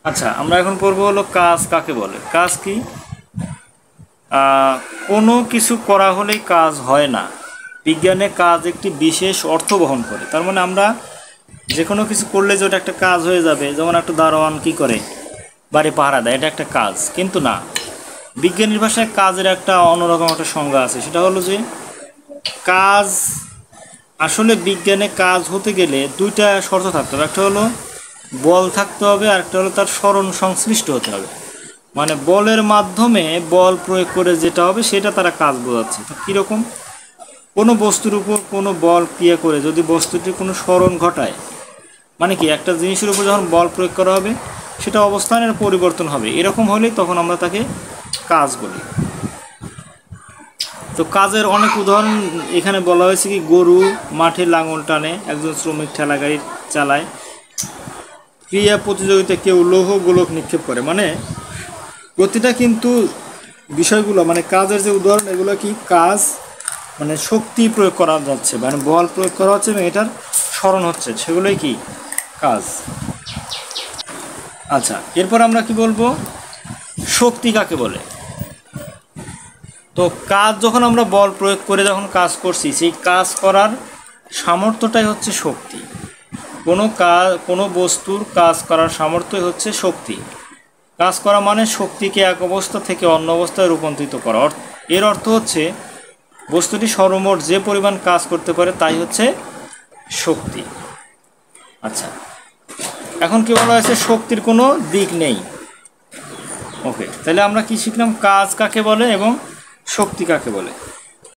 আচ্ছা, আমরা এখন পড়বো হলো কাজ কাকে বলে। কাজ কি? কোনো কিছু করা হলেই কাজ হয় না। বিজ্ঞানে কাজ একটি বিশেষ অর্থ বহন করে। তার মানে আমরা যে কোনো কিছু করলে যে ওটা একটা কাজ হয়ে যাবে, যেমন একটা দারোয়ান কি করে, বাড়ি পাহারা দেয়, এটা একটা কাজ। কিন্তু না, বিজ্ঞানীর ভাষায় কাজের একটা অন্যরকম একটা সংজ্ঞা আছে। সেটা হলো যে কাজ আসলে বিজ্ঞানে কাজ হতে গেলে দুইটা শর্ত থাকতে হবে। একটা হলো বল থাকতে হবে, আর একটা হলো তার স্মরণ সংশ্লিষ্ট হতে হবে। মানে বলের মাধ্যমে বল প্রয়োগ করে যেটা হবে সেটা তারা কাজ বোঝাচ্ছে। তো কীরকম? কোনো বস্তুর উপর কোনো বল ক্রিয়া করে যদি বস্তুটির কোনো স্মরণ ঘটায়, মানে কি একটা জিনিসের উপর যখন বল প্রয়োগ করা হবে সেটা অবস্থানের পরিবর্তন হবে, এরকম হলেই তখন আমরা তাকে কাজ বলি। তো কাজের অনেক উদাহরণ এখানে বলা হয়েছে। কি, গরু মাঠে লাঙল টানে, একজন শ্রমিক ঠেলা গাড়ি চালায়, ক্রিয়া প্রতিযোগিতায় কেউ লৌহ গোলক নিক্ষেপ করে। মানে প্রতিটা কিন্তু বিষয়গুলো, মানে কাজের যে উদাহরণ, এগুলো কি কাজ, মানে শক্তি প্রয়োগ করা যাচ্ছে, মানে বল প্রয়োগ করা হচ্ছে এবং এটার স্মরণ হচ্ছে, সেগুলোই কি কাজ। আচ্ছা, এরপর আমরা কি বলবো, শক্তি কাকে বলে। তো কাজ যখন আমরা বল প্রয়োগ করে যখন কাজ করছি, সেই কাজ করার সামর্থ্যটাই হচ্ছে শক্তি। কোনো বস্তুর কাজ করার সামর্থ্যই হচ্ছে শক্তি। কাজ করা মানে শক্তিকে এক অবস্থা থেকে অন্য অবস্থায় রূপান্তরিত করা। এর অর্থ হচ্ছে বস্তুটি সর্বমোট যে পরিমাণ কাজ করতে পারে তাই হচ্ছে শক্তি। আচ্ছা, এখন কি বলা হয়েছে, শক্তির কোনো দিক নেই। ওকে, তাহলে আমরা কি শিখলাম, কাজ কাকে বলে এবং শক্তি কাকে বলে।